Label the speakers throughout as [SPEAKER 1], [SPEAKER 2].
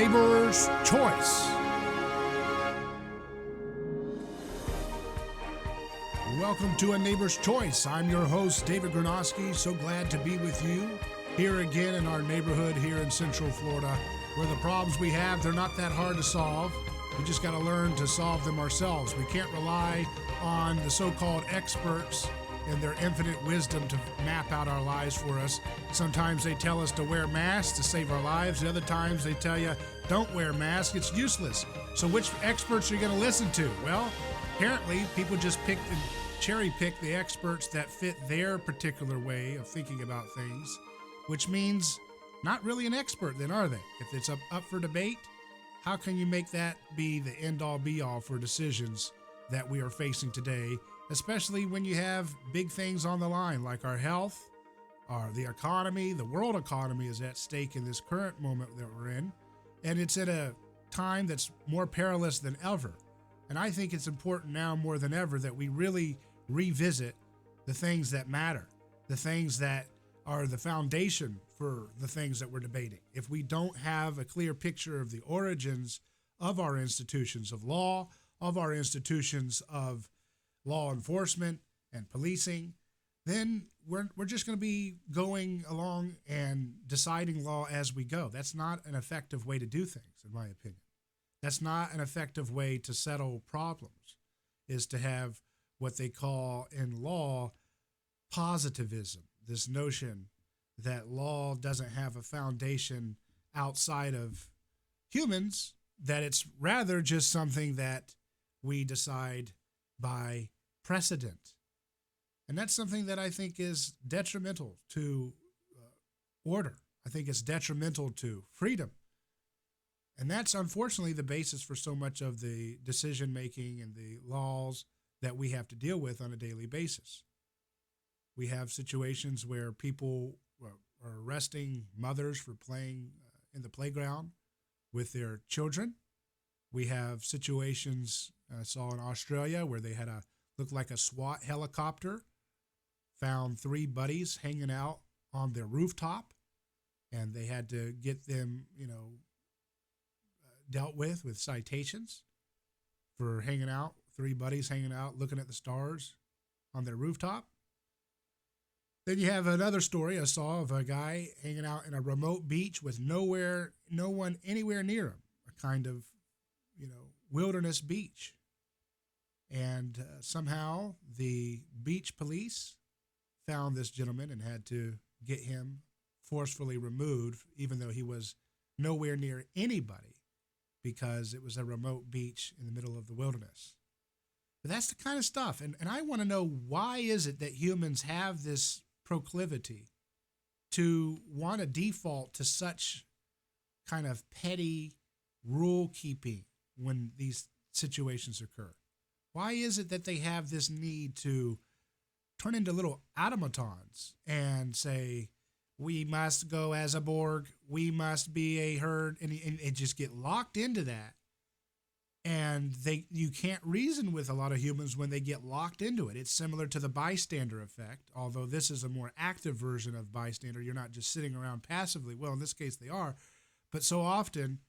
[SPEAKER 1] Neighbor's Choice. Welcome to A Neighbor's Choice. I'm your host, David Gornoski. So glad to be with you here again in our neighborhood here in Central Florida, where the problems we have, they're not that hard to solve. We just got to learn to solve them ourselves. We can't rely on the so-called experts and their infinite wisdom to map out our lives for us. Sometimes they tell us to wear masks to save our lives. The other times they tell you, don't wear masks, it's useless. So which experts are you going to listen to? Well, apparently people just cherry pick the experts that fit their particular way of thinking about things, which means not really an expert then, are they? If it's up for debate, how can you make that be the end-all be-all for decisions that we are facing today, especially when you have big things on the line like our health, the economy, the world economy is at stake in this current moment that we're in, and it's at a time that's more perilous than ever. And I think it's important now more than ever that we really revisit the things that matter, the things that are the foundation for the things that we're debating. If we don't have a clear picture of the origins of our institutions of law, of our institutions of law enforcement and policing, then we're just going to be going along and deciding law as we go. That's not an effective way to do things, in my opinion. That's not an effective way to settle problems, is to have what they call in law positivism, this notion that law doesn't have a foundation outside of humans, that it's rather just something that we decide by precedent. And that's something that I think is detrimental to order. I think it's detrimental to freedom. And that's unfortunately the basis for so much of the decision-making and the laws that we have to deal with on a daily basis. We have situations where people are arresting mothers for playing in the playground with their children. We have situations I saw in Australia where they had looked like a SWAT helicopter, found 3 buddies hanging out on their rooftop, and they had to get them, dealt with citations for hanging out, 3 buddies hanging out, looking at the stars on their rooftop. Then you have another story I saw of a guy hanging out in a remote beach with no one anywhere near him, a kind of, wilderness beach. And somehow the beach police found this gentleman and had to get him forcefully removed, even though he was nowhere near anybody, because it was a remote beach in the middle of the wilderness. But that's the kind of stuff. And I want to know, why is it that humans have this proclivity to want to default to such kind of petty rule keeping when these situations occur? Why is it that they have this need to turn into little automatons and say, we must go as a Borg, we must be a herd, and just get locked into that? And you can't reason with a lot of humans when they get locked into it. It's similar to the bystander effect, although this is a more active version of bystander. You're not just sitting around passively. Well, in this case they are, but so often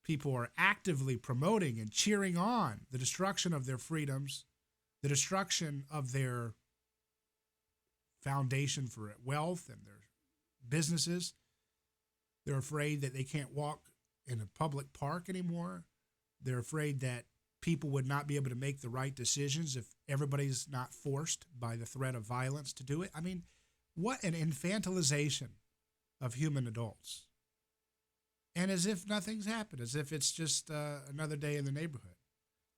[SPEAKER 1] people are actively promoting and cheering on the destruction of their freedoms, the destruction of their foundation for wealth and their businesses. They're afraid that they can't walk in a public park anymore. They're afraid that people would not be able to make the right decisions if everybody's not forced by the threat of violence to do it. I mean, what an infantilization of human adults. And as if nothing's happened, as if it's just another day in the neighborhood.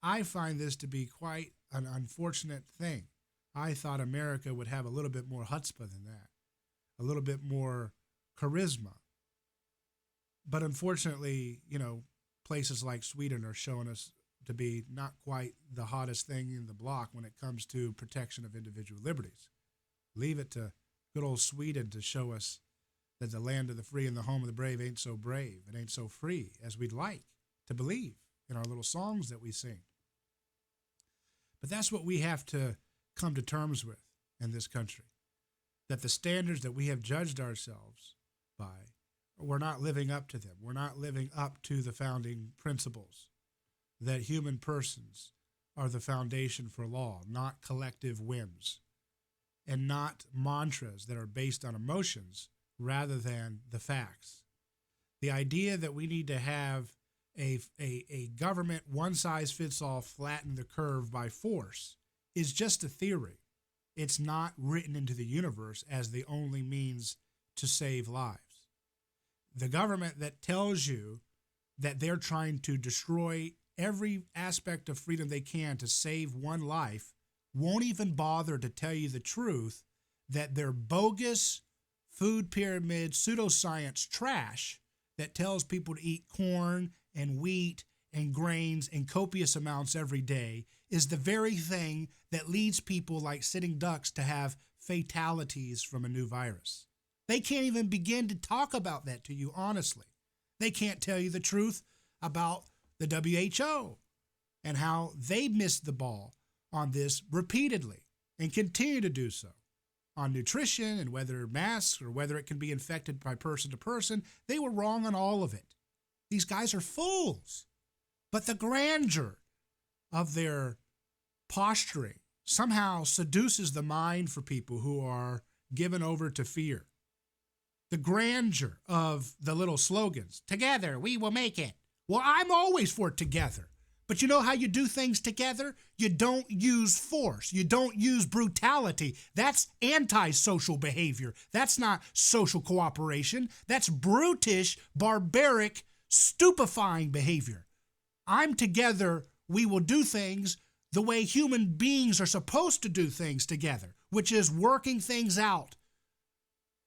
[SPEAKER 1] I find this to be quite an unfortunate thing. I thought America would have a little bit more chutzpah than that, a little bit more charisma. But unfortunately, places like Sweden are showing us to be not quite the hottest thing in the block when it comes to protection of individual liberties. Leave it to good old Sweden to show us that the land of the free and the home of the brave ain't so brave. It ain't so free as we'd like to believe in our little songs that we sing. But that's what we have to come to terms with in this country, that the standards that we have judged ourselves by we're not living up to them. We're not living up to the founding principles that human persons are the foundation for law, not collective whims, and not mantras that are based on emotions rather than the facts. The idea that we need to have a government one-size-fits-all flatten the curve by force is just a theory. It's not written into the universe as the only means to save lives. The government that tells you that they're trying to destroy every aspect of freedom they can to save one life won't even bother to tell you the truth that their bogus food pyramid pseudoscience trash that tells people to eat corn and wheat and grains in copious amounts every day is the very thing that leads people like sitting ducks to have fatalities from a new virus. They can't even begin to talk about that to you honestly. They can't tell you the truth about the WHO and how they missed the ball on this repeatedly and continue to do so. On nutrition and whether masks or whether it can be infected by person to person, they were wrong on all of it. These guys are fools. But the grandeur of their posturing somehow seduces the mind for people who are given over to fear. The grandeur of the little slogans, together we will make it. Well, I'm always for together. But you know how you do things together? You don't use force. You don't use brutality. That's antisocial behavior. That's not social cooperation. That's brutish, barbaric, stupefying behavior. I'm together. We will do things the way human beings are supposed to do things together, which is working things out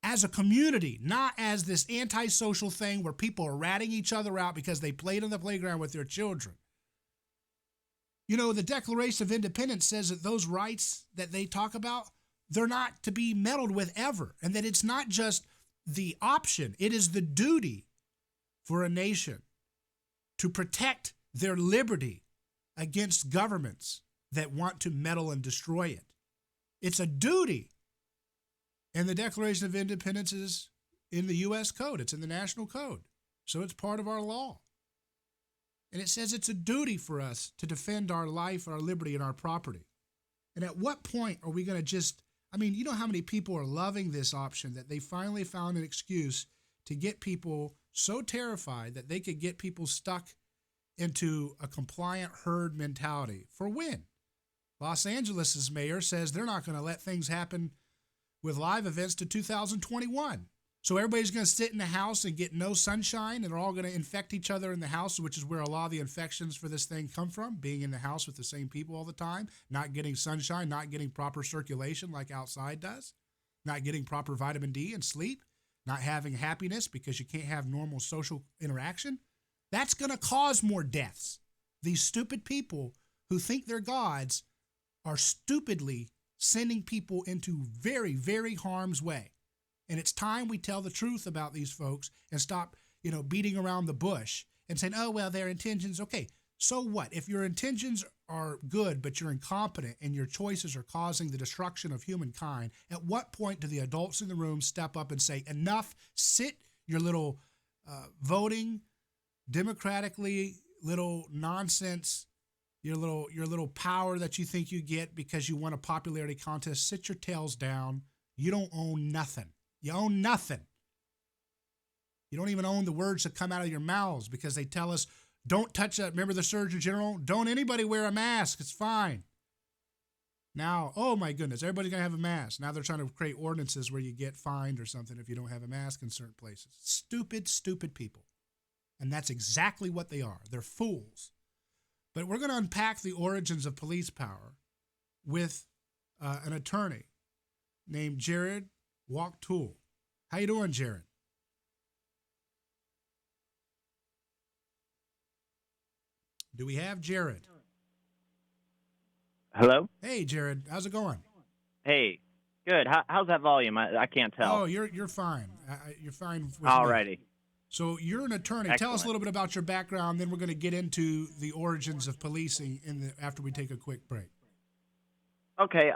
[SPEAKER 1] as a community, not as this antisocial thing where people are ratting each other out because they played on the playground with their children. You know, the Declaration of Independence says that those rights that they talk about, they're not to be meddled with ever, and that it's not just the option, it is the duty for a nation to protect their liberty against governments that want to meddle and destroy it. It's a duty. And the Declaration of Independence is in the U.S. Code. It's in the National Code. So it's part of our law. And it says it's a duty for us to defend our life, our liberty, and our property. And at what point are we going to just, you know how many people are loving this option that they finally found an excuse to get people so terrified that they could get people stuck into a compliant herd mentality. For when? Los Angeles' mayor says they're not going to let things happen with live events to 2021. So everybody's going to sit in the house and get no sunshine, and they're all going to infect each other in the house, which is where a lot of the infections for this thing come from, being in the house with the same people all the time, not getting sunshine, not getting proper circulation like outside does, not getting proper vitamin D and sleep, not having happiness because you can't have normal social interaction. That's going to cause more deaths. These stupid people who think they're gods are stupidly sending people into very, very harm's way. And it's time we tell the truth about these folks and stop, beating around the bush and saying, oh, well, their intentions. Okay, so what? If your intentions are good, but you're incompetent and your choices are causing the destruction of humankind, at what point do the adults in the room step up and say, enough, sit your little voting, democratically little nonsense, your little power that you think you get because you won a popularity contest, sit your tails down. You don't own nothing. You own nothing. You don't even own the words that come out of your mouths because they tell us, don't touch that. Remember the Surgeon General? Don't anybody wear a mask. It's fine. Now, oh my goodness, everybody's going to have a mask. Now they're trying to create ordinances where you get fined or something if you don't have a mask in certain places. Stupid, stupid people. And that's exactly what they are. They're fools. But we're going to unpack the origins of police power with an attorney named Jarod Wachtel. How you doing, Jarod? Do we have Jarod?
[SPEAKER 2] Hello?
[SPEAKER 1] Hey, Jarod. How's it going?
[SPEAKER 2] Hey, good. How's that volume? I can't tell.
[SPEAKER 1] Oh, you're fine. You're fine with
[SPEAKER 2] Alrighty.
[SPEAKER 1] me. So you're an attorney.
[SPEAKER 2] Excellent.
[SPEAKER 1] Tell us a little bit about your background, then we're going to get into the origins of policing after we take a quick break.
[SPEAKER 2] Okay.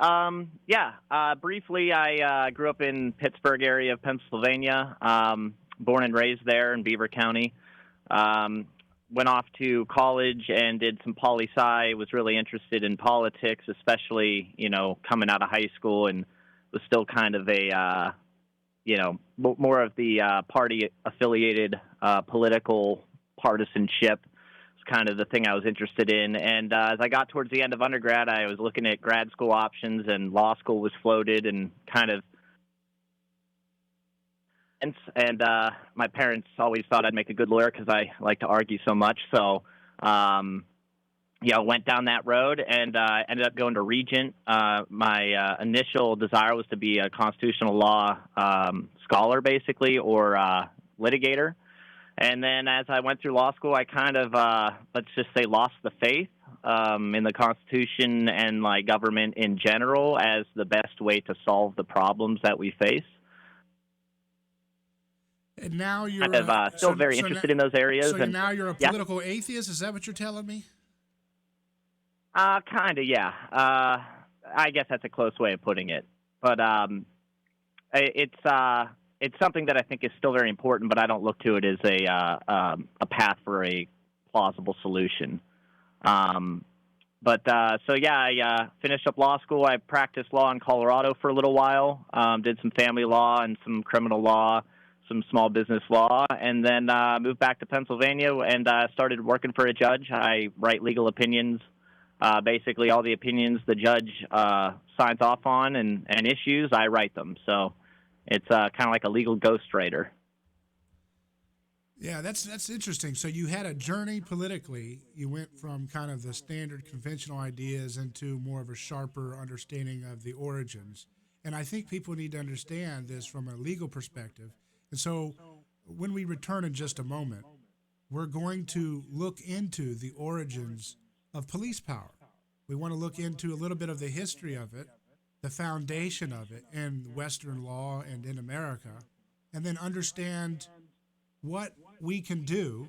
[SPEAKER 2] Briefly, I grew up in Pittsburgh area of Pennsylvania. born and raised there in Beaver County. Went off to college and did some poli-sci, was really interested in politics, especially, coming out of high school, and was still kind of a, more of the party-affiliated political partisanship. It's kind of the thing I was interested in. And as I got towards the end of undergrad, I was looking at grad school options, and law school was floated, and kind of. And my parents always thought I'd make a good lawyer because I like to argue so much. So, went down that road and ended up going to Regent. My initial desire was to be a constitutional law scholar, basically, or litigator. And then as I went through law school, I kind of, let's just say, lost the faith in the Constitution and government in general as the best way to solve the problems that we face.
[SPEAKER 1] And now you're
[SPEAKER 2] kind of, still very interested in those areas.
[SPEAKER 1] So now you're a political atheist? Is that what you're telling me?
[SPEAKER 2] Kind of, yeah. I guess that's a close way of putting it. But it's something that I think is still very important, but I don't look to it as a path for a plausible solution. I finished up law school. I practiced law in Colorado for a little while, did some family law and some criminal law, some small business law, and then moved back to Pennsylvania and started working for a judge. I write legal opinions, basically all the opinions the judge signs off on and issues, I write them. So it's kind of like a legal ghostwriter.
[SPEAKER 1] Yeah, that's interesting. So you had a journey politically. You went from kind of the standard conventional ideas into more of a sharper understanding of the origins. And I think people need to understand this from a legal perspective. And so when we return in just a moment, we're going to look into the origins of police power. We want to look into a little bit of the history of it, the foundation of it in Western law and in America, and then understand what we can do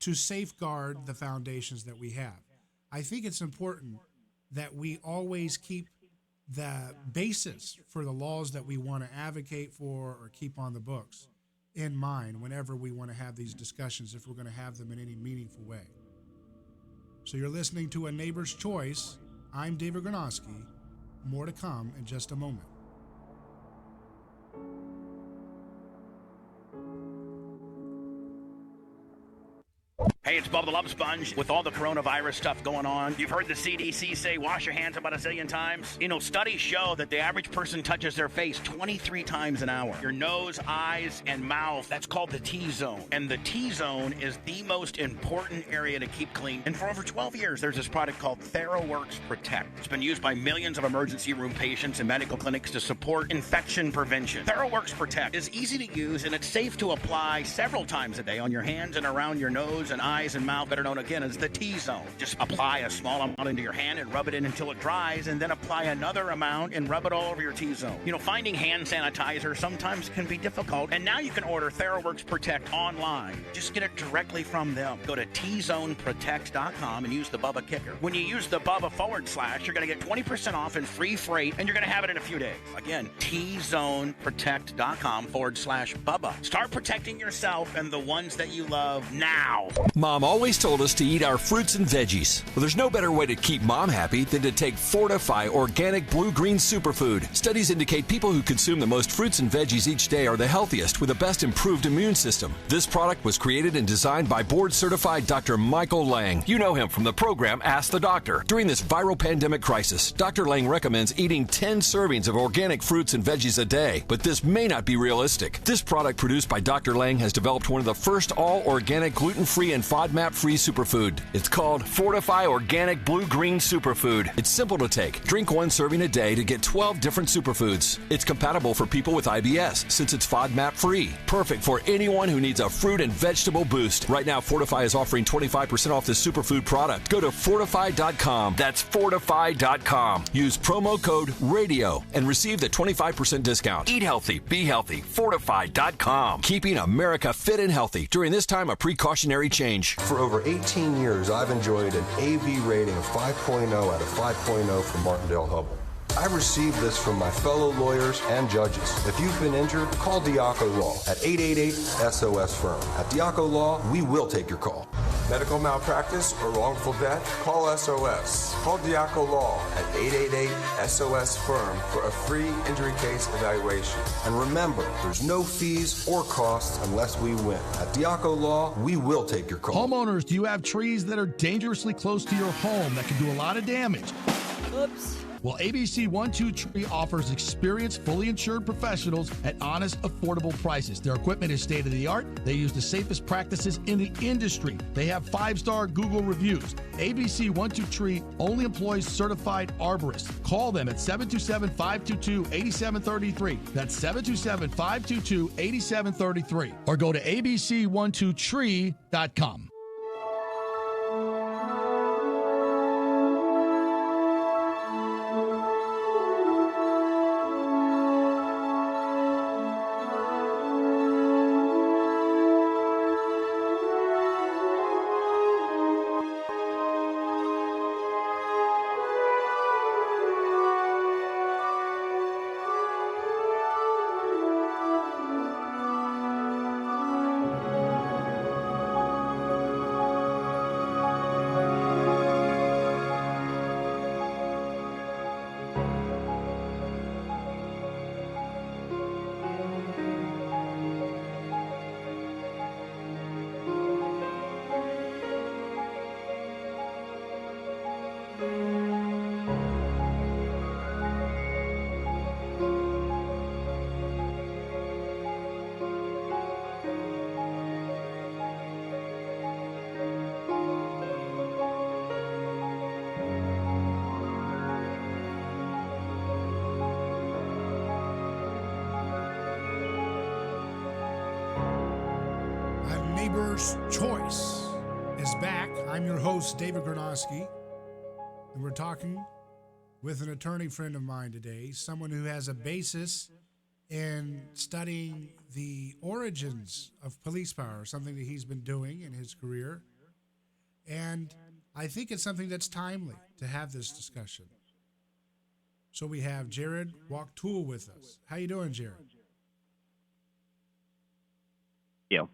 [SPEAKER 1] to safeguard the foundations that we have. I think it's important that we always keep the basis for the laws that we want to advocate for or keep on the books in mind whenever we want to have these discussions, if we're going to have them in any meaningful way. So you're listening to A Neighbor's Choice. I'm David Gornoski. More to come in just a moment.
[SPEAKER 3] Hey, it's Bubba the Love Sponge. With all the coronavirus stuff going on, you've heard the CDC say wash your hands about a zillion times. Studies show that the average person touches their face 23 times an hour. Your nose, eyes, and mouth, that's called the T-zone. And the T-zone is the most important area to keep clean. And for over 12 years, there's this product called TheraWorks Protect. It's been used by millions of emergency room patients and medical clinics to support infection prevention. TheraWorks Protect is easy to use, and it's safe to apply several times a day on your hands and around your nose and eyes and mouth, better known again as the T-zone. Just apply a small amount into your hand and rub it in until it dries, and then apply another amount and rub it all over your T-zone. Finding hand sanitizer sometimes can be difficult, and now you can order TheraWorks Protect online. Just get it directly from them. Go to TZoneProtect.com and use the Bubba Kicker. When you use the Bubba /, you're going to get 20% off and free freight, and you're going to have it in a few days. Again, TZoneProtect.com /Bubba. Start protecting yourself and the ones that you love now.
[SPEAKER 4] Mom always told us to eat our fruits and veggies. Well, there's no better way to keep Mom happy than to take Fortify Organic Blue-Green Superfood. Studies indicate people who consume the most fruits and veggies each day are the healthiest with the best improved immune system. This product was created and designed by board-certified Dr. Michael Lang. You know him from the program Ask the Doctor. During this viral pandemic crisis, Dr. Lang recommends eating 10 servings of organic fruits and veggies a day, but this may not be realistic. This product produced by Dr. Lang has developed one of the first all-organic, gluten-free, and FODMAP-free superfood. It's called Fortify Organic Blue-Green Superfood. It's simple to take. Drink one serving a day to get 12 different superfoods. It's compatible for people with IBS since it's FODMAP-free. Perfect for anyone who needs a fruit and vegetable boost. Right now, Fortify is offering 25% off this superfood product. Go to Fortify.com. That's Fortify.com. Use promo code RADIO and receive the 25% discount. Eat healthy, be healthy. Fortify.com. Keeping America fit and healthy during this time of precautionary change.
[SPEAKER 5] For over 18 years, I've enjoyed an AV rating of 5.0 out of 5.0 from Martindale Hubble. I've received this from my fellow lawyers and judges. If you've been injured, call Diaco Law at 888-SOS-FIRM. At Diaco Law, we will take your call.
[SPEAKER 6] Medical malpractice or wrongful death? Call SOS. Call Diaco Law at 888-SOS-FIRM for a free injury case evaluation.
[SPEAKER 5] And remember, there's no fees or costs unless we win. At Diaco Law, we will take your call.
[SPEAKER 7] Homeowners, do you have trees that are dangerously close to your home that can do a lot of damage?
[SPEAKER 8] Oops.
[SPEAKER 7] Well, ABC 1-2 Tree offers experienced, fully insured professionals at honest, affordable prices. Their equipment is state-of-the-art. They use the safest practices in the industry. They have 5-star Google reviews. ABC 1-2 Tree only employs certified arborists. Call them at 727-522-8733. That's 727-522-8733. Or go to abc12tree.com.
[SPEAKER 1] Neighbor's Choice is back. I'm your host, David Gornoski, and we're talking with an attorney friend of mine today, someone who has a basis in studying the origins of police power, something that he's been doing in his career. And I think it's something that's timely to have this discussion. So we have Jarod Wachtel with us. How you doing, Jarod?
[SPEAKER 2] Yeah.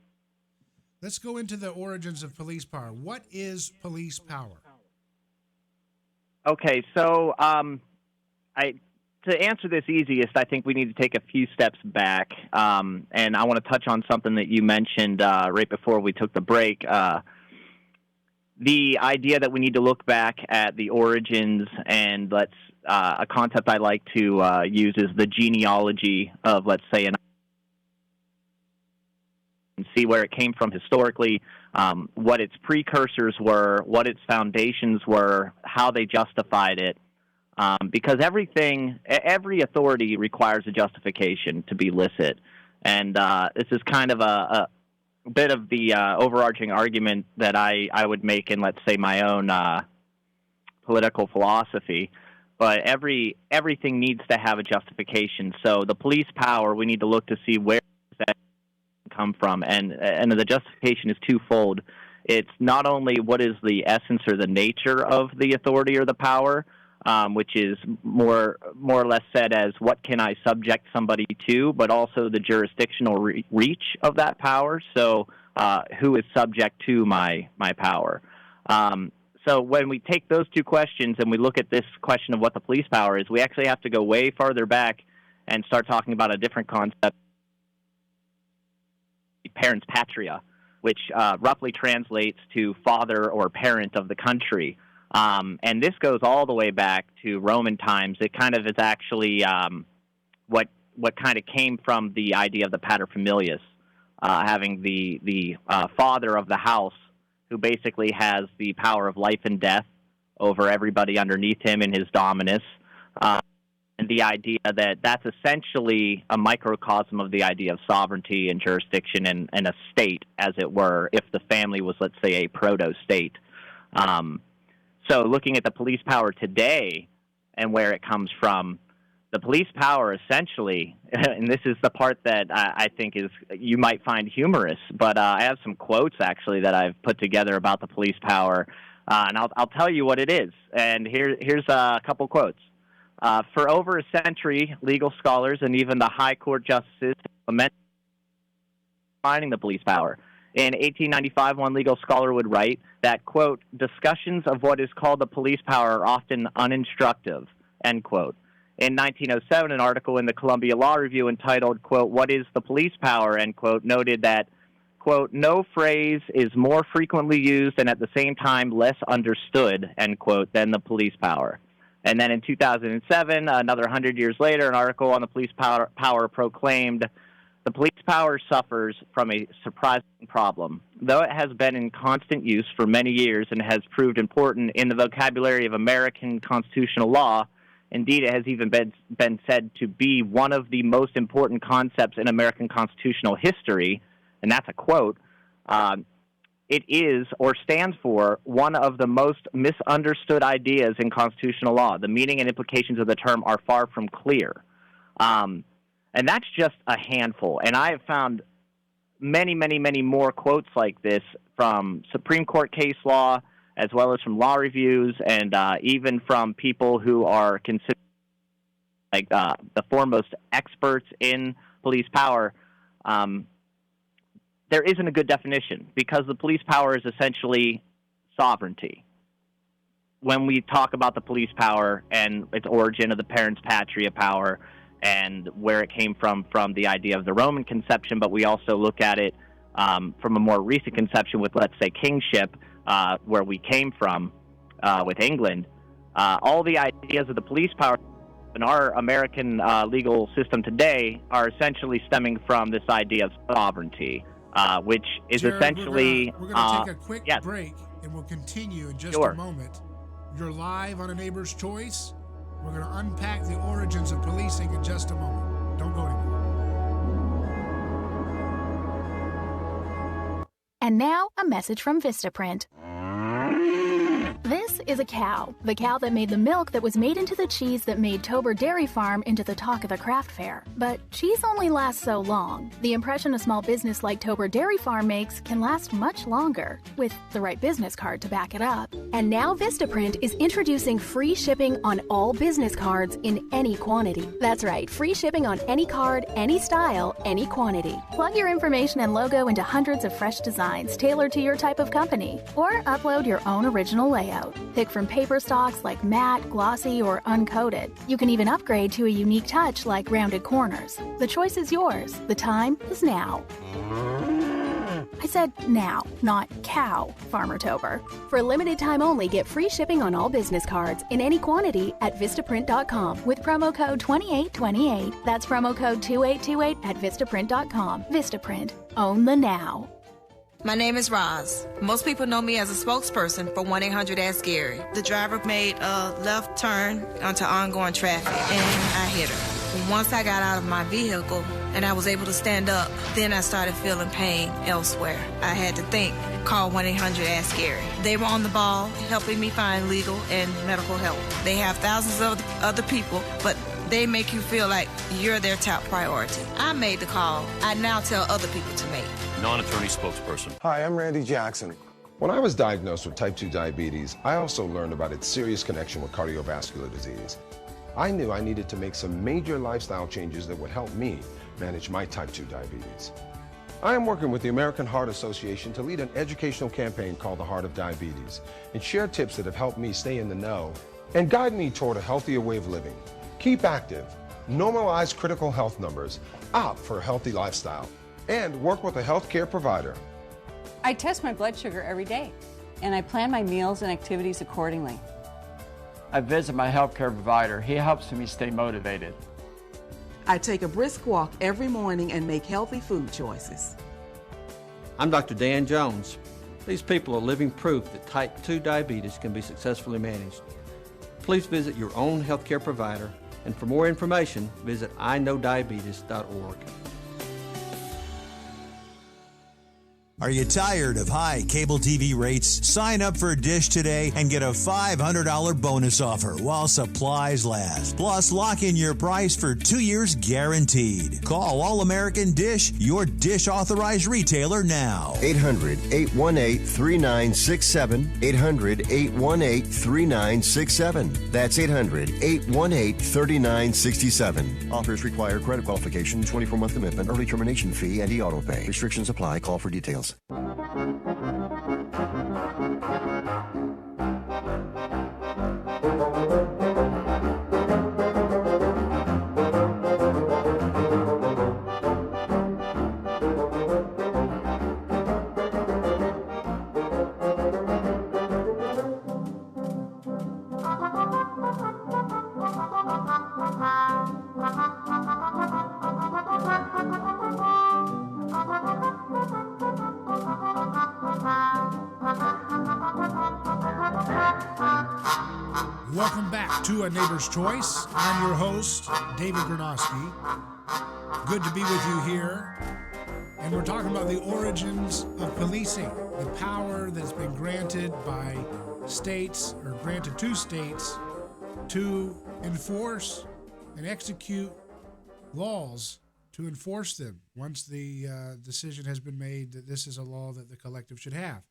[SPEAKER 1] Let's go into the origins of police power. What is police power?
[SPEAKER 2] Okay, so to answer this easiest, I think we need to take a few steps back, and I want to touch on something that you mentioned right before we took the break. The idea that we need to look back at the origins, and a concept I like to use is the genealogy of, let's say, and see where it came from historically, what its precursors were, what its foundations were, how they justified it. Because every authority requires a justification to be licit. And this is kind of a bit of the overarching argument that I would make in, let's say, my own political philosophy. But everything needs to have a justification. So the police power, we need to look to see where that come from, and the justification is twofold. It's not only what is the essence or the nature of the authority or the power, which is more or less said as what can I subject somebody to, but also the jurisdictional reach of that power. So who is subject to my power? So when we take those two questions and we look at this question of what the police power is, we actually have to go way farther back and start talking about a different concept, parens patria, which roughly translates to father or parent of the country. And this goes all the way back to Roman times. It kind of is actually what kind of came from the idea of the paterfamilias, having the father of the house who basically has the power of life and death over everybody underneath him in his dominus. And the idea that that's essentially a microcosm of the idea of sovereignty and jurisdiction and a state, as it were, if the family was, let's say, a proto-state. So looking at the police power today and where it comes from, the police power essentially, and this is the part that I think is you might find humorous, but I have some quotes actually that I've put together about the police power, and I'll tell you what it is. And here's a couple quotes. For over a century, legal scholars and even the high court justices lamented defining the police power. In 1895, one legal scholar would write that, quote, discussions of what is called the police power are often uninstructive, end quote. In 1907, an article in the Columbia Law Review entitled, quote, what is the police power, end quote, noted that, quote, no phrase is more frequently used and at the same time less understood, end quote, than the police power. And then in 2007, another 100 years later, an article on the police power proclaimed, the police power suffers from a surprising problem. Though it has been in constant use for many years and has proved important in the vocabulary of American constitutional law, indeed it has even been said to be one of the most important concepts in American constitutional history, and that's a quote, it is, or stands for, one of the most misunderstood ideas in constitutional law. The meaning and implications of the term are far from clear. And that's just a handful. And I have found many, many, many more quotes like this from Supreme Court case law, as well as from law reviews, and even from people who are considered like the foremost experts in police power. There isn't a good definition because the police power is essentially sovereignty. When we talk about the police power and its origin of the parens patria power, and where it came from the idea of the Roman conception, but we also look at it from a more recent conception with, let's say, kingship, where we came from with England. All the ideas of the police power in our American legal system today are essentially stemming from this idea of sovereignty, which is
[SPEAKER 1] Jarod,
[SPEAKER 2] essentially...
[SPEAKER 1] We're going to take a quick
[SPEAKER 2] yes.
[SPEAKER 1] break, and we'll continue in just
[SPEAKER 2] Sure.
[SPEAKER 1] a moment. You're live on A Neighbor's Choice. We're going to unpack the origins of policing in just a moment. Don't go anywhere.
[SPEAKER 8] And now, a message from Vistaprint. This is a cow. The cow that made the milk that was made into the cheese that made Tober Dairy Farm into the talk of the craft fair. But cheese only lasts so long. The impression a small business like Tober Dairy Farm makes can last much longer, with the right business card to back it up. And now Vistaprint is introducing free shipping on all business cards in any quantity. That's right, free shipping on any card, any style, any quantity. Plug your information and logo into hundreds of fresh designs tailored to your type of company, or upload your own original layout. Pick from paper stocks like matte, glossy, or uncoated. You can even upgrade to a unique touch like rounded corners. The choice is yours. The time is now. I said now, not cow, Farmer Tober. For a limited time only, get free shipping on all business cards in any quantity at Vistaprint.com with promo code 2828. That's promo code 2828 at Vistaprint.com. Vistaprint. Own the now.
[SPEAKER 9] My name is Roz. Most people know me as a spokesperson for 1-800-ASK-GARY. The driver made a left turn onto ongoing traffic, and I hit her. Once I got out of my vehicle and I was able to stand up, then I started feeling pain elsewhere. I had to think, call 1-800-ASK-GARY. They were on the ball, helping me find legal and medical help. They have thousands of other people, but they make you feel like you're their top priority. I made the call. I now tell other people to make.
[SPEAKER 10] Non-attorney spokesperson.
[SPEAKER 5] Hi, I'm Randy Jackson. When I was diagnosed with type 2 diabetes, I also learned about its serious connection with cardiovascular disease. I knew I needed to make some major lifestyle changes that would help me manage my type 2 diabetes. I am working with the American Heart Association to lead an educational campaign called The Heart of Diabetes and share tips that have helped me stay in the know and guide me toward a healthier way of living. Keep active, normalize critical health numbers, opt for a healthy lifestyle, and work with a healthcare provider.
[SPEAKER 11] I test my blood sugar every day, and I plan my meals and activities accordingly.
[SPEAKER 12] I visit my healthcare provider. He helps me stay motivated.
[SPEAKER 13] I take a brisk walk every morning and make healthy food choices.
[SPEAKER 14] I'm Dr. Dan Jones. These people are living proof that type 2 diabetes can be successfully managed. Please visit your own healthcare provider, and for more information, visit iknowdiabetes.org.
[SPEAKER 10] Are you tired of high cable TV rates? Sign up for Dish today and get a $500 bonus offer while supplies last. Plus, lock in your price for 2 years guaranteed. Call All American Dish, your Dish authorized retailer now.
[SPEAKER 15] 800-818-3967. 800-818-3967. That's 800-818-3967. Offers require credit qualification, 24-month commitment, early termination fee, and e-auto pay. Restrictions apply. Call for details.
[SPEAKER 1] Welcome back to A Neighbor's Choice. I'm your host, David Gornoski. Good to be with you here. And we're talking about the origins of policing, the power that's been granted by states, or granted to states, to enforce and execute laws, to enforce them once the decision has been made that this is a law that the collective should have.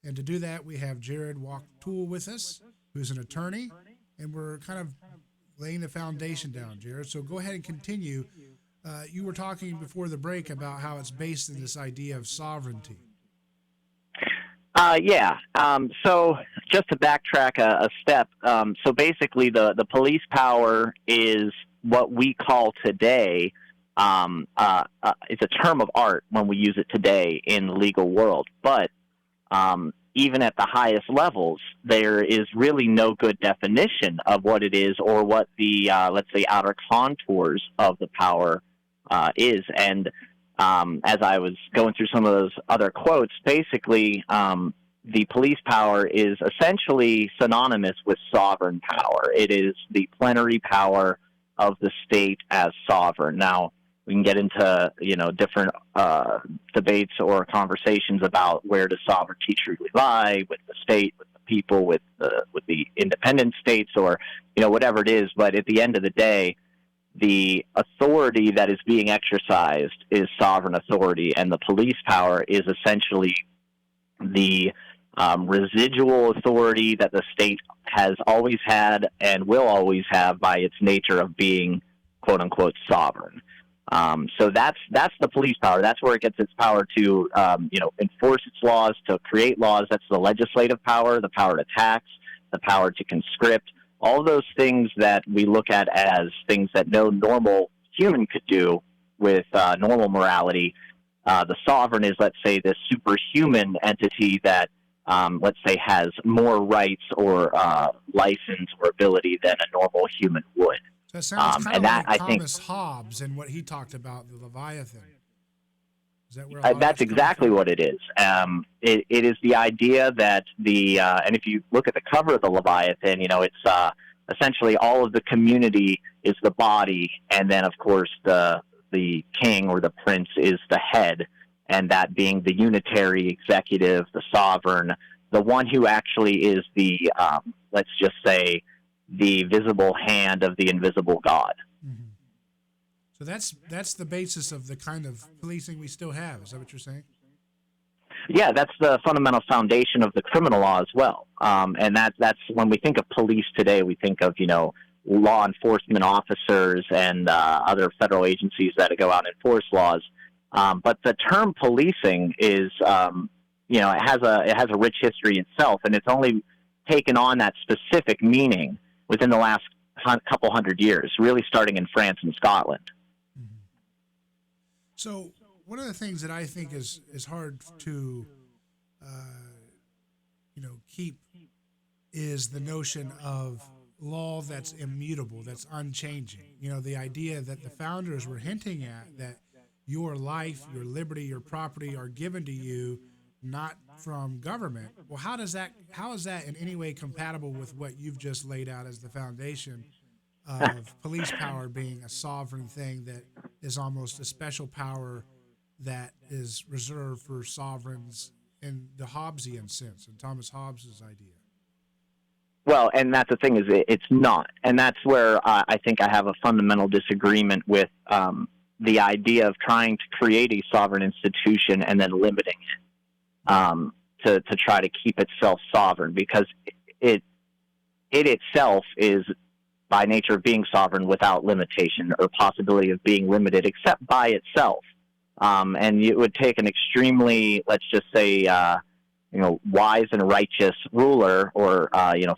[SPEAKER 1] And to do that, we have Jarod Wachtel with us, who's an attorney, and we're kind of laying the foundation down, Jarod. So go ahead and continue. You were talking before the break about how it's based in this idea of sovereignty.
[SPEAKER 2] So just to backtrack a step, so basically the police power is what we call today, it's a term of art when we use it today in the legal world. But even at the highest levels, there is really no good definition of what it is or what the, let's say, outer contours of the power is. And as I was going through some of those other quotes, basically the police power is essentially synonymous with sovereign power. It is the plenary power of the state as sovereign. Now, we can get into, different debates or conversations about where does sovereignty truly lie, with the state, with the people, with the independent states, or, whatever it is. But at the end of the day, the authority that is being exercised is sovereign authority, and the police power is essentially the residual authority that the state has always had and will always have by its nature of being, quote unquote, sovereign. So that's the police power. That's where it gets its power to, enforce its laws, to create laws. That's the legislative power, the power to tax, the power to conscript, all those things that we look at as things that no normal human could do with normal morality. The sovereign is, let's say, this superhuman entity that, let's say, has more rights or license or ability than a normal human would.
[SPEAKER 1] So that sounds kind of like Thomas Hobbes and what he talked about, the Leviathan. Is that where
[SPEAKER 2] that's exactly what it is. It is the idea that and if you look at the cover of the Leviathan, it's essentially all of the community is the body, and then, of course, the king or the prince is the head, and that being the unitary executive, the sovereign, the one who actually is the, let's just say, the visible hand of the invisible God.
[SPEAKER 1] Mm-hmm. So that's the basis of the kind of policing we still have. Is that what you're saying?
[SPEAKER 2] Yeah, that's the fundamental foundation of the criminal law as well. And that's when we think of police today, we think of, law enforcement officers and other federal agencies that go out and enforce laws. But the term policing is, it has a rich history itself, and it's only taken on that specific meaning within the last couple hundred years, really starting in France and Scotland.
[SPEAKER 1] Mm-hmm. So one of the things that I think is hard to, keep is the notion of law that's immutable, that's unchanging. The idea that the founders were hinting at, that your life, your liberty, your property are given to you not from government. Well, how is that in any way compatible with what you've just laid out as the foundation of police power being a sovereign thing that is almost a special power that is reserved for sovereigns in the Hobbesian sense, in Thomas Hobbes's idea.
[SPEAKER 2] Well, and that's the thing, is it's not. And that's where I think I have a fundamental disagreement with the idea of trying to create a sovereign institution and then limiting it to try to keep itself sovereign, because it itself is, by nature of being sovereign, without limitation or possibility of being limited except by itself. And it would take an extremely, let's just say, wise and righteous ruler or,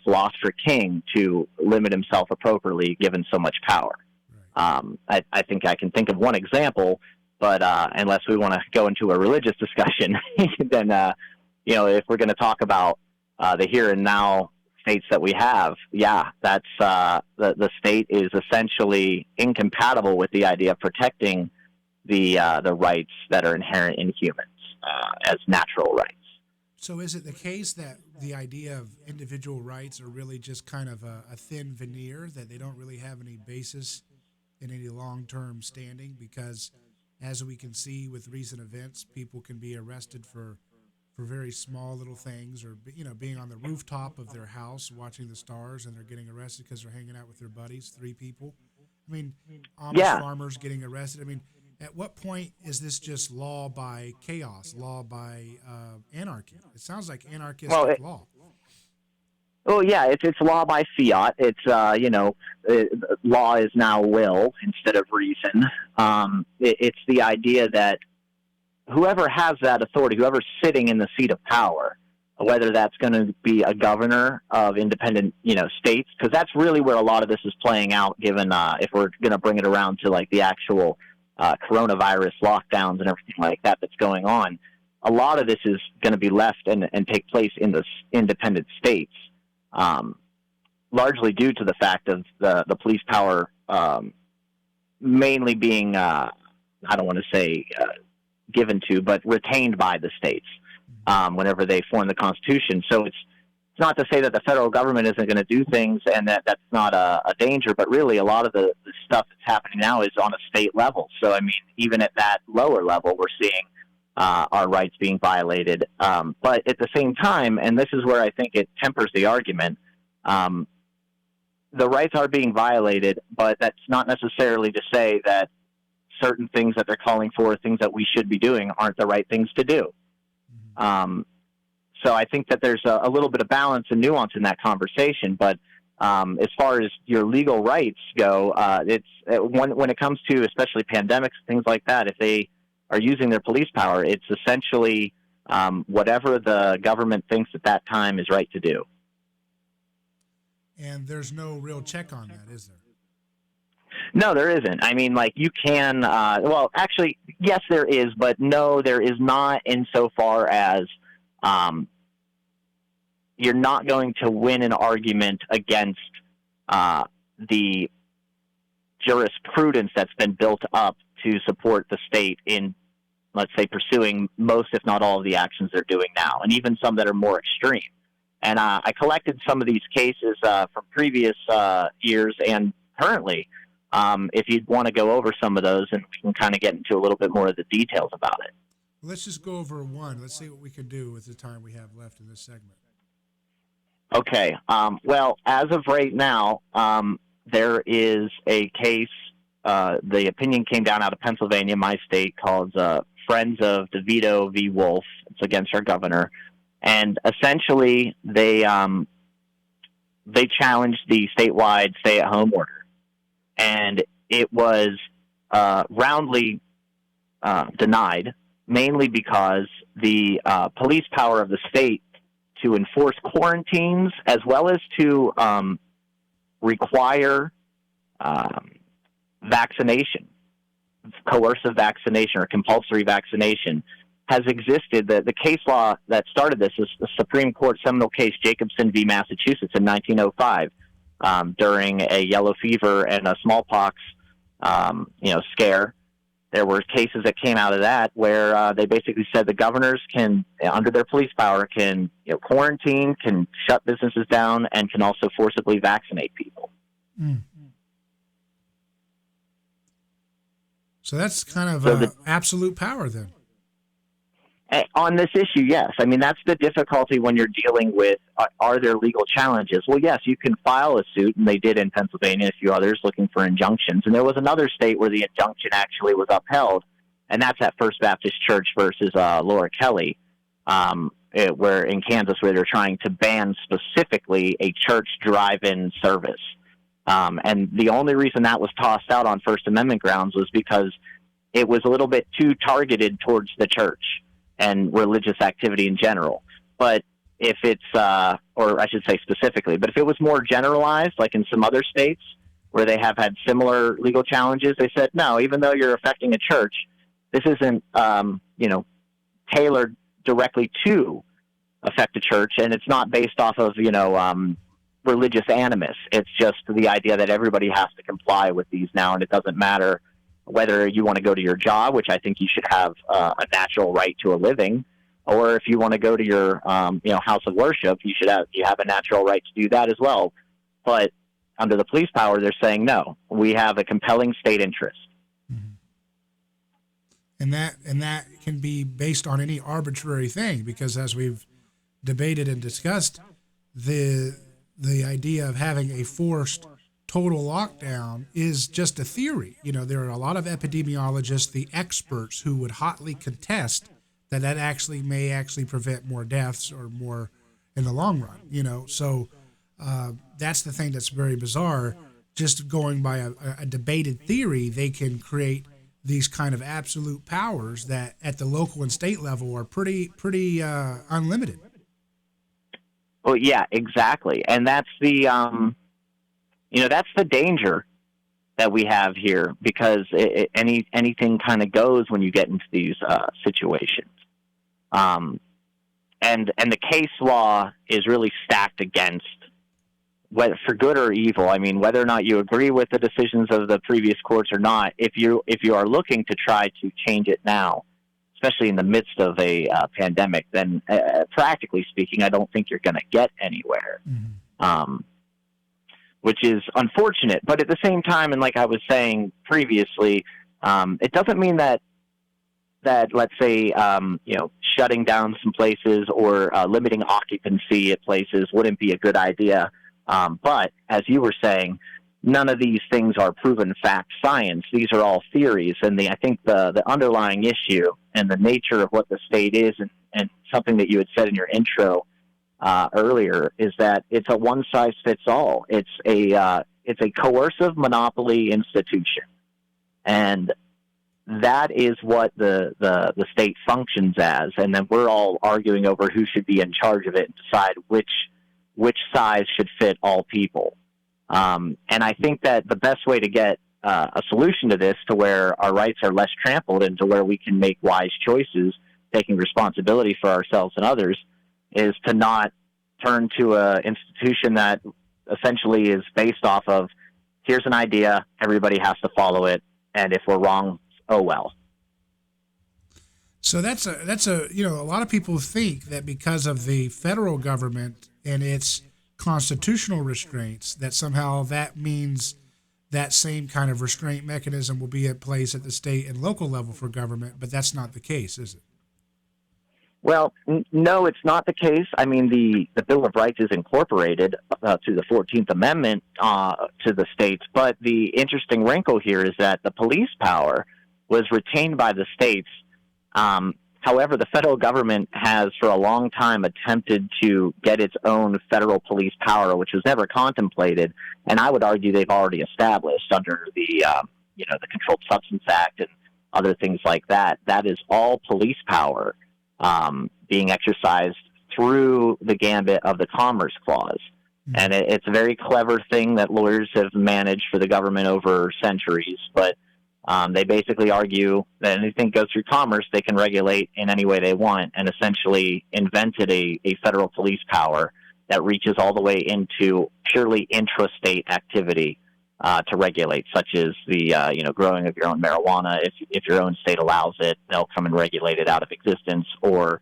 [SPEAKER 2] philosopher king to limit himself appropriately given so much power. I think I can think of one example, but unless we want to go into a religious discussion, then, if we're going to talk about the here and now states that we have, that's the state is essentially incompatible with the idea of protecting the rights that are inherent in humans as natural rights.
[SPEAKER 1] So is it the case that the idea of individual rights are really just kind of a thin veneer, that they don't really have any basis in any long-term standing? Because as we can see with recent events, people can be arrested for very small little things, or being on the rooftop of their house watching the stars, and they're getting arrested because they're hanging out with their buddies, 3 people. I mean, Amish farmers getting arrested. I mean, at what point is this just law by chaos, law by anarchy? It sounds like anarchistic law.
[SPEAKER 2] Oh yeah, it's law by fiat. It's law is now will instead of reason. It's the idea that whoever has that authority, whoever's sitting in the seat of power, whether that's going to be a governor of independent, states, because that's really where a lot of this is playing out. Given if we're going to bring it around to like the actual coronavirus lockdowns and everything like that that's going on, a lot of this is going to be left and take place in the independent states, largely due to the fact of the police power mainly being, I don't want to say given to, but retained by the states whenever they form the Constitution. So it's not to say that the federal government isn't going to do things and that's not a danger, but really a lot of the stuff that's happening now is on a state level. So, I mean, even at that lower level, we're seeing our rights being violated. But at the same time, and this is where I think it tempers the argument, the rights are being violated, but that's not necessarily to say that certain things that they're calling for, things that we should be doing, aren't the right things to do. So I think that there's a little bit of balance and nuance in that conversation. But as far as your legal rights go, it's when it comes to especially pandemics, things like that, if they are using their police power, it's essentially whatever the government thinks at that time is right to do.
[SPEAKER 1] And there's no real check on that, is there?
[SPEAKER 2] No, there isn't. I mean, like, you can, well, actually, yes, there is, but no, there is not, insofar as you're not going to win an argument against the jurisprudence that's been built up to support the state in, let's say, pursuing most, if not all, of the actions they're doing now, and even some that are more extreme. And I collected some of these cases from previous years and currently, if you'd want to go over some of those, and we can kind of get into a little bit more of the details about it.
[SPEAKER 1] Let's just go over one. Let's see what we can do with the time we have left in this segment.
[SPEAKER 2] Okay. Well, as of right now, there is a case, the opinion came down out of Pennsylvania, my state, called Friends of DeVito v. Wolf. It's against our governor. And essentially, they challenged the statewide stay-at-home order. And it was roundly denied, mainly because the police power of the state to enforce quarantines, as well as to require vaccination, coercive vaccination or compulsory vaccination, has existed. The case law that started this is the Supreme Court seminal case Jacobson v. Massachusetts in 1905. During a yellow fever and a smallpox, scare, there were cases that came out of that where they basically said the governors can, under their police power, can quarantine, can shut businesses down, and can also forcibly vaccinate people.
[SPEAKER 1] Mm. So that's kind of absolute power then.
[SPEAKER 2] On this issue, yes. I mean, that's the difficulty when you're dealing with, are there legal challenges? Well, yes, you can file a suit, and they did in Pennsylvania, a few others, looking for injunctions. And there was another state where the injunction actually was upheld, and that's at First Baptist Church versus Laura Kelly, where in Kansas, where they're trying to ban specifically a church drive-in service. And the only reason that was tossed out on First Amendment grounds was because it was a little bit too targeted towards the church and religious activity in general. But if it's, or I should say specifically, but if it was more generalized, like in some other states where they have had similar legal challenges, they said, no, even though you're affecting a church, this isn't, tailored directly to affect a church, and it's not based off of, religious animus. It's just the idea that everybody has to comply with these now, and it doesn't matter whether you want to go to your job, which I think you should have a natural right to a living, or if you want to go to your house of worship, you have a natural right to do that as well. But under the police power, they're saying no. We have a compelling state interest,
[SPEAKER 1] and that can be based on any arbitrary thing, because as we've debated and discussed, the idea of having a forced total lockdown is just a theory. There are a lot of epidemiologists, the experts, who would hotly contest that may prevent more deaths or more in the long run. So that's the thing that's very bizarre. Just going by a debated theory, they can create these kind of absolute powers that at the local and state level are pretty unlimited.
[SPEAKER 2] Well, yeah, exactly. And that's the, that's the danger that we have here, because anything kind of goes when you get into these situations. And the case law is really stacked against, whether for good or evil. I mean, whether or not you agree with the decisions of the previous courts or not, if you are looking to try to change it now, especially in the midst of a pandemic, then practically speaking, I don't think you're going to get anywhere, which is unfortunate. But at the same time, and like I was saying previously, it doesn't mean that let's say, shutting down some places or limiting occupancy at places wouldn't be a good idea. But as you were saying, none of these things are proven fact science. These are all theories. And I think the underlying issue and the nature of what the state is, and something that you had said in your intro earlier, is that it's a one-size-fits-all. It's a coercive monopoly institution. And that is what the state functions as. And then we're all arguing over who should be in charge of it and decide which size should fit all people. And I think that the best way to get a solution to this, to where our rights are less trampled and to where we can make wise choices, taking responsibility for ourselves and others, is to not turn to an institution that essentially is based off of, here's an idea, everybody has to follow it, and if we're wrong, oh well.
[SPEAKER 1] So that's a lot of people think that because of the federal government and its constitutional restraints, that somehow that means that same kind of restraint mechanism will be in place at the state and local level for government, but that's not the case, is it?
[SPEAKER 2] Well, no, it's not the case. I mean, the Bill of Rights is incorporated to the 14th Amendment to the states, but the interesting wrinkle here is that the police power was retained by the states. However, the federal government has for a long time attempted to get its own federal police power, which was never contemplated, and I would argue they've already established under the Controlled Substance Act and other things like that. That is all police power being exercised through the gambit of the Commerce Clause. And it's a very clever thing that lawyers have managed for the government over centuries, but they basically argue that anything goes through commerce, they can regulate in any way they want, and essentially invented a federal police power that reaches all the way into purely intrastate activity to regulate, such as the growing of your own marijuana. If your own state allows it, they'll come and regulate it out of existence, or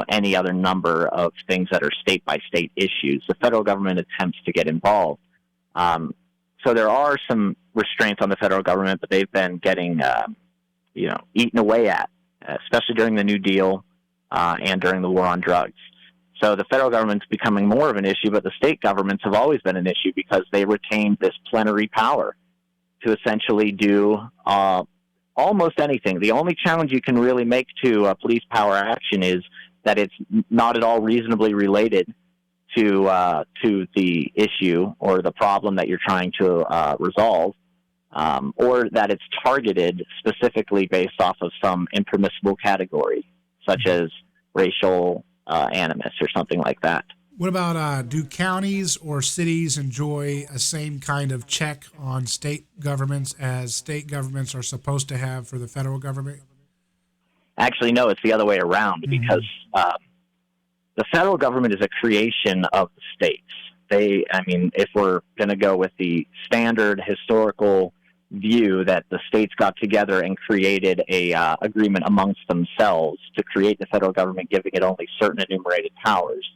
[SPEAKER 2] any other number of things that are state by state issues. The federal government attempts to get involved. So there are some restraints on the federal government, but they've been getting eaten away at, especially during the New Deal and during the war on drugs. So the federal government's becoming more of an issue, but the state governments have always been an issue because they retain this plenary power to essentially do almost anything. The only challenge you can really make to police power action is that it's not at all reasonably related to the issue or the problem that you're trying to resolve, or that it's targeted specifically based off of some impermissible category, such as racial animus or something like that.
[SPEAKER 1] What about do counties or cities enjoy a same kind of check on state governments as state governments are supposed to have for the federal government?
[SPEAKER 2] Actually, no, it's the other way around, because the federal government is a creation of the states. If we're going to go with the standard historical view that the states got together and created a agreement amongst themselves to create the federal government, giving it only certain enumerated powers.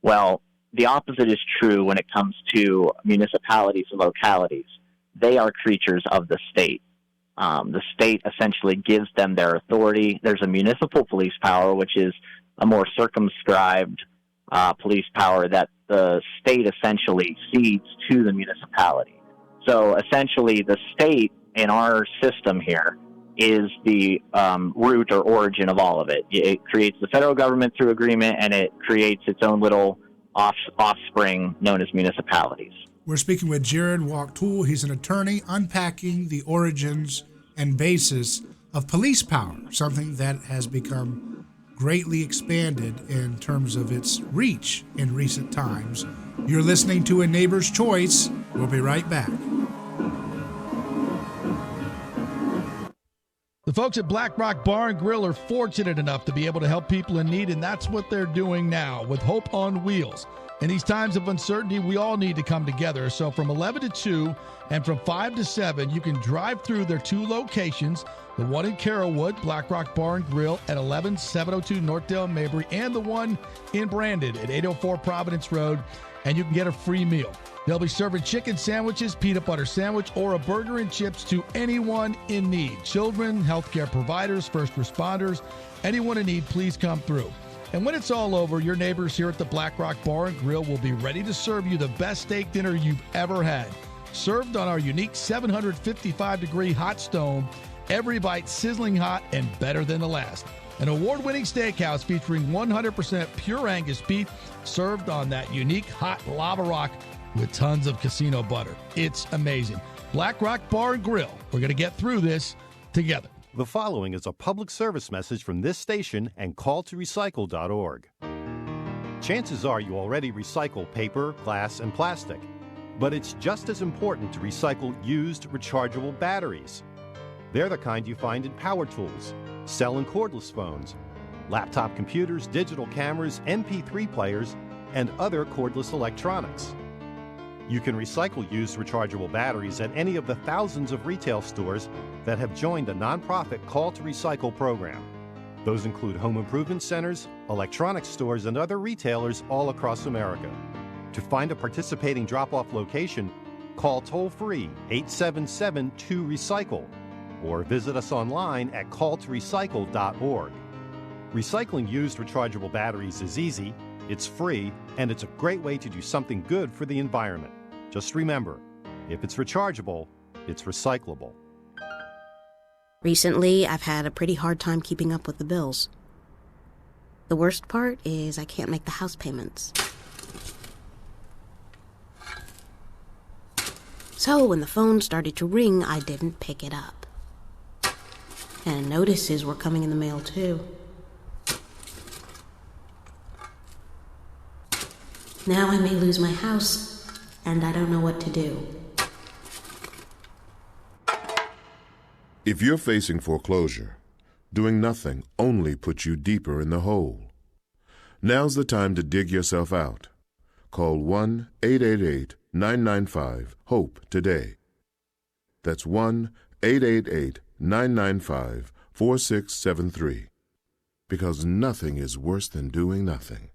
[SPEAKER 2] Well, the opposite is true when it comes to municipalities and localities. They are creatures of the state. The state essentially gives them their authority. There's a municipal police power, which is a more circumscribed police power that the state essentially cedes to the municipality. So essentially the state in our system here is the root or origin of all of it. It creates the federal government through agreement, and it creates its own little offspring known as municipalities.
[SPEAKER 1] We're speaking with Jarod Wachtel. He's an attorney unpacking the origins and basis of police power, something that has become greatly expanded in terms of its reach in recent times. You're listening to A Neighbor's Choice. We'll be right back.
[SPEAKER 7] The folks at Black Rock Bar and Grill are fortunate enough to be able to help people in need, and that's what they're doing now with Hope on Wheels. In these times of uncertainty, we all need to come together. So from 11 to 2 and from 5 to 7, you can drive through their two locations, the one in Carrollwood, Black Rock Bar and Grill at 11702 North Dale Mabry, and the one in Brandon at 804 Providence Road, and you can get a free meal. They'll be serving chicken sandwiches, peanut butter sandwich, or a burger and chips to anyone in need. Children, healthcare providers, first responders, anyone in need, please come through. And when it's all over, your neighbors here at the Black Rock Bar and Grill will be ready to serve you the best steak dinner you've ever had. Served on our unique 755-degree hot stone, every bite sizzling hot and better than the last. An award-winning steakhouse featuring 100% pure Angus beef served on that unique hot lava rock with tons of casino butter. It's amazing. Black Rock Bar and Grill. We're going to get through this together.
[SPEAKER 16] The following is a public service message from this station and calltorecycle.org. Chances are you already recycle paper, glass, and plastic, but it's just as important to recycle used rechargeable batteries. They're the kind you find in power tools, cell and cordless phones, laptop computers, digital cameras, MP3 players, and other cordless electronics. You can recycle used rechargeable batteries at any of the thousands of retail stores that have joined the nonprofit Call to Recycle program. Those include home improvement centers, electronics stores, and other retailers all across America. To find a participating drop-off location, call toll-free 877-2-RECYCLE or visit us online at calltorecycle.org. Recycling used rechargeable batteries is easy, it's free, and it's a great way to do something good for the environment. Just remember, if it's rechargeable, it's recyclable.
[SPEAKER 17] Recently, I've had a pretty hard time keeping up with the bills. The worst part is I can't make the house payments. So when the phone started to ring, I didn't pick it up. And notices were coming in the mail, too. Now I may lose my house, and I don't know what to do.
[SPEAKER 18] If you're facing foreclosure, doing nothing only puts you deeper in the hole. Now's the time to dig yourself out. Call 1-888-995-HOPE today. That's 1-888-995-4673. Because nothing is worse than doing nothing.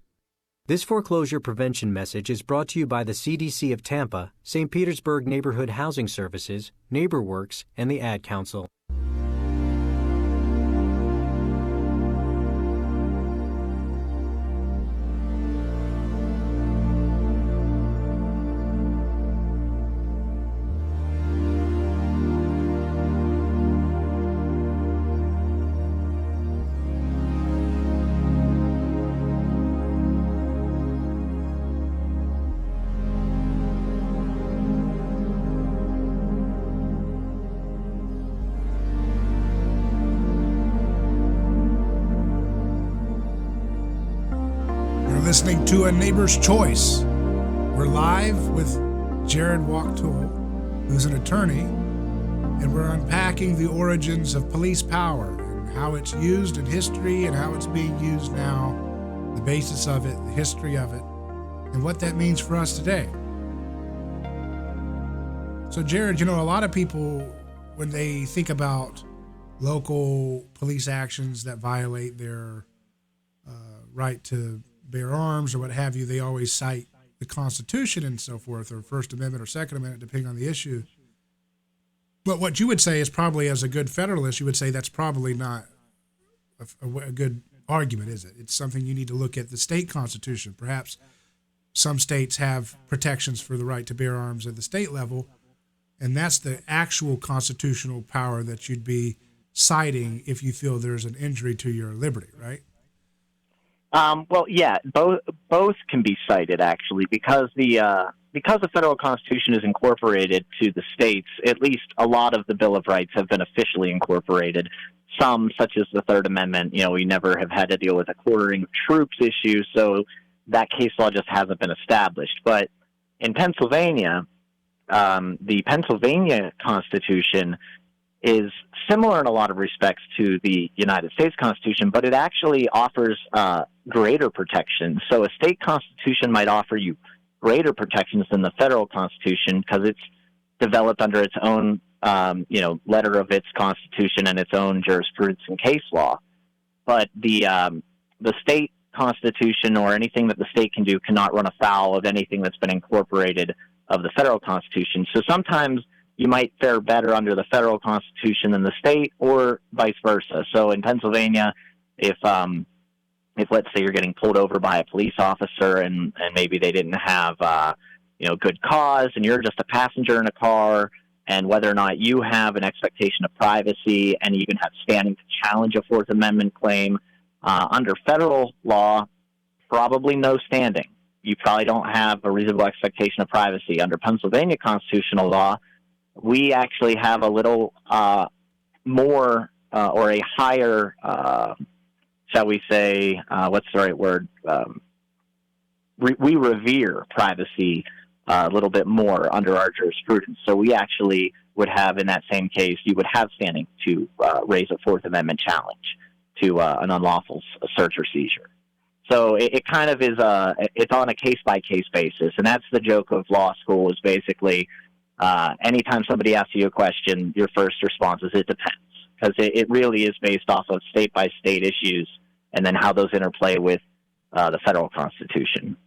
[SPEAKER 19] This foreclosure prevention message is brought to you by the CDC of Tampa, St. Petersburg Neighborhood Housing Services, NeighborWorks, and the Ad Council.
[SPEAKER 1] listening to A Neighbor's Choice. We're live with Jarod Wachtel, who's an attorney, and we're unpacking the origins of police power and how it's used in history and how it's being used now, the basis of it, the history of it, and what that means for us today. So, Jarod, a lot of people, when they think about local police actions that violate their right to bear arms or what have you, they always cite the Constitution and so forth, or First Amendment or Second Amendment, depending on the issue. But what you would say is probably, as a good Federalist, you would say that's probably not a good argument, is it? It's something you need to look at the state constitution. Perhaps some states have protections for the right to bear arms at the state level, and that's the actual constitutional power that you'd be citing if you feel there's an injury to your liberty, right?
[SPEAKER 2] Well, yeah, both can be cited, actually, because the federal constitution is incorporated to the states. At least a lot of the Bill of Rights have been officially incorporated. Some, such as the Third Amendment, we never have had to deal with a quartering of troops issue, so that case law just hasn't been established. But in Pennsylvania, the Pennsylvania Constitution is similar in a lot of respects to the United States Constitution, but it actually offers greater protections. So a state constitution might offer you greater protections than the federal constitution because it's developed under its own, letter of its constitution and its own jurisprudence and case law. But the state constitution or anything that the state can do cannot run afoul of anything that's been incorporated of the federal constitution. So sometimes you might fare better under the federal constitution than the state, or vice versa. So in Pennsylvania, if let's say you're getting pulled over by a police officer and maybe they didn't have good cause, and you're just a passenger in a car, and whether or not you have an expectation of privacy and even have standing to challenge a Fourth Amendment claim under federal law, probably no standing. You probably don't have a reasonable expectation of privacy. Under Pennsylvania constitutional law, we actually have a little more or a higher, shall we say, what's the right word? We revere privacy a little bit more under our jurisprudence. So we actually would have, in that same case, you would have standing to raise a Fourth Amendment challenge to an unlawful search or seizure. So it kind of is it's on a case-by-case basis, and that's the joke of law school is basically anytime somebody asks you a question, your first response is it depends, because it really is based off of state-by-state issues and then how those interplay with the federal constitution.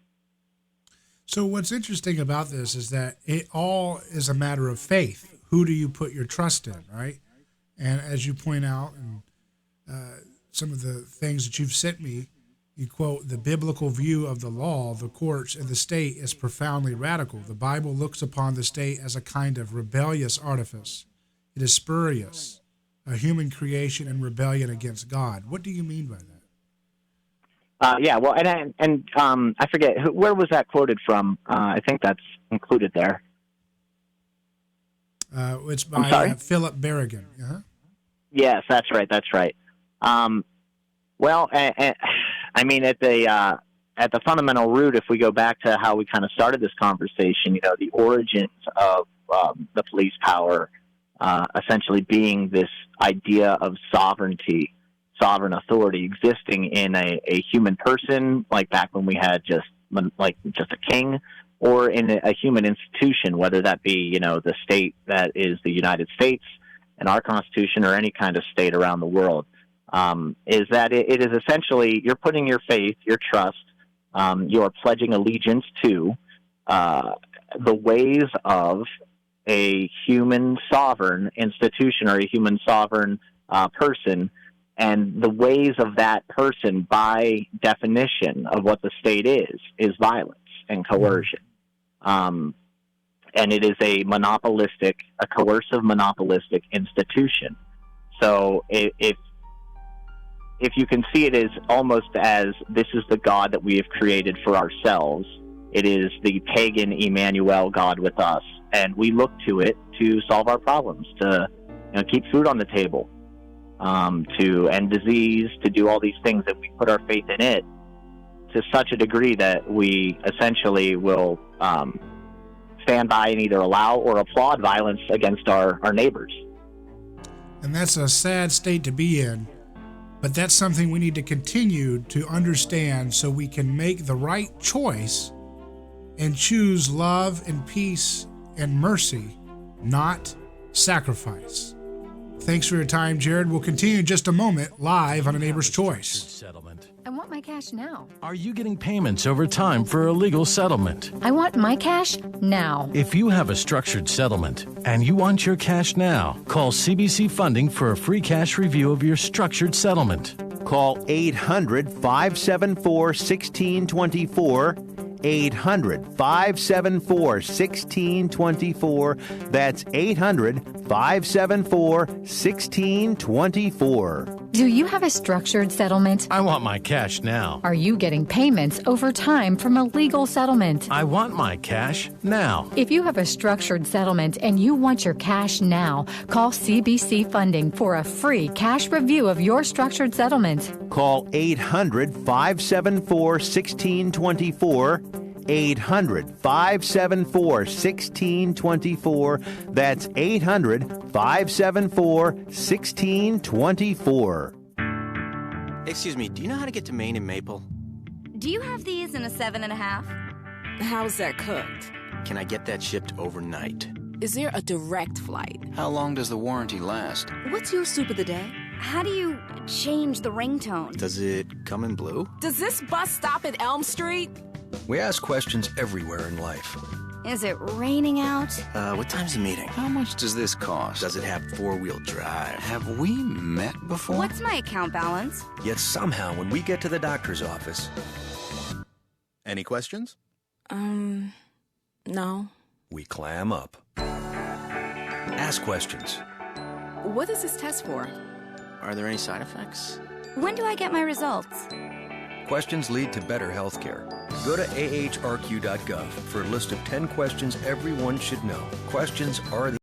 [SPEAKER 1] So what's interesting about this is that it all is a matter of faith. Who do you put your trust in, right? And as you point out, and some of the things that you've sent me, you quote, the biblical view of the law, the courts, and the state is profoundly radical. The Bible looks upon the state as a kind of rebellious artifice. It is spurious, a human creation in rebellion against God. What do you mean by that?
[SPEAKER 2] Well, and I forget, where was that quoted from? I think that's included there.
[SPEAKER 1] It's by Philip Berrigan. Uh-huh.
[SPEAKER 2] Yes, that's right. I mean, at the fundamental root, if we go back to how we kind of started this conversation, the origins of the police power essentially being this idea of sovereignty, sovereign authority existing in a human person, like back when we had just a king, or in a human institution, whether that be, the state that is the United States and our Constitution, or any kind of state around the world. Is that it is essentially you're putting your faith, your trust, you're pledging allegiance to the ways of a human sovereign institution or a human sovereign person, and the ways of that person, by definition of what the state is violence and coercion. And it is a coercive monopolistic institution. So if you can see it as almost as this is the God that we have created for ourselves, it is the pagan Emmanuel God with us, and we look to it to solve our problems, to keep food on the table, to end disease, to do all these things that we put our faith in it. to such a degree that we essentially will stand by and either allow or applaud violence against our neighbors.
[SPEAKER 1] And that's a sad state to be in, but that's something we need to continue to understand so we can make the right choice and choose love and peace and mercy, not sacrifice. Thanks for your time, Jarod. We'll continue in just a moment, live on A Neighbor's Choice.
[SPEAKER 20] I want my cash now.
[SPEAKER 21] Are you getting payments over time for a legal settlement?
[SPEAKER 20] I want my cash now.
[SPEAKER 21] If you have a structured settlement and you want your cash now, call CBC Funding for a free cash review of your structured settlement.
[SPEAKER 22] Call 800-574-1624. 800-574-1624. That's 800-574-1624.
[SPEAKER 20] Do you have a structured settlement?
[SPEAKER 21] I want my cash now.
[SPEAKER 20] Are you getting payments over time from a legal settlement?
[SPEAKER 21] I want my cash now.
[SPEAKER 20] If you have a structured settlement and you want your cash now, call CBC Funding for a free cash review of your structured settlement.
[SPEAKER 22] Call 800-574-1624. 800-574-1624. That's 800-574-1624.
[SPEAKER 23] Excuse me, do you know how to get to Maine and Maple?
[SPEAKER 24] Do you have these in a 7.5?
[SPEAKER 25] How's that cooked?
[SPEAKER 23] Can I get that shipped overnight?
[SPEAKER 25] Is there a direct flight?
[SPEAKER 23] How long does the warranty last?
[SPEAKER 25] What's your soup of the day?
[SPEAKER 24] How do you change the ringtone?
[SPEAKER 23] Does it come in blue?
[SPEAKER 25] Does this bus stop at Elm Street?
[SPEAKER 26] We ask questions everywhere in life.
[SPEAKER 24] Is it raining out?
[SPEAKER 23] What time's the meeting? How much does this cost? Does it have four-wheel drive? Have we met before?
[SPEAKER 24] What's my account balance?
[SPEAKER 26] Yet somehow, when we get to the doctor's office...
[SPEAKER 23] Any questions?
[SPEAKER 25] No.
[SPEAKER 26] We clam up. Ask questions.
[SPEAKER 25] What is this test for?
[SPEAKER 23] Are there any side effects?
[SPEAKER 24] When do I get my results?
[SPEAKER 26] Questions lead to better healthcare. Go to ahrq.gov for a list of 10 questions everyone should know. Questions are the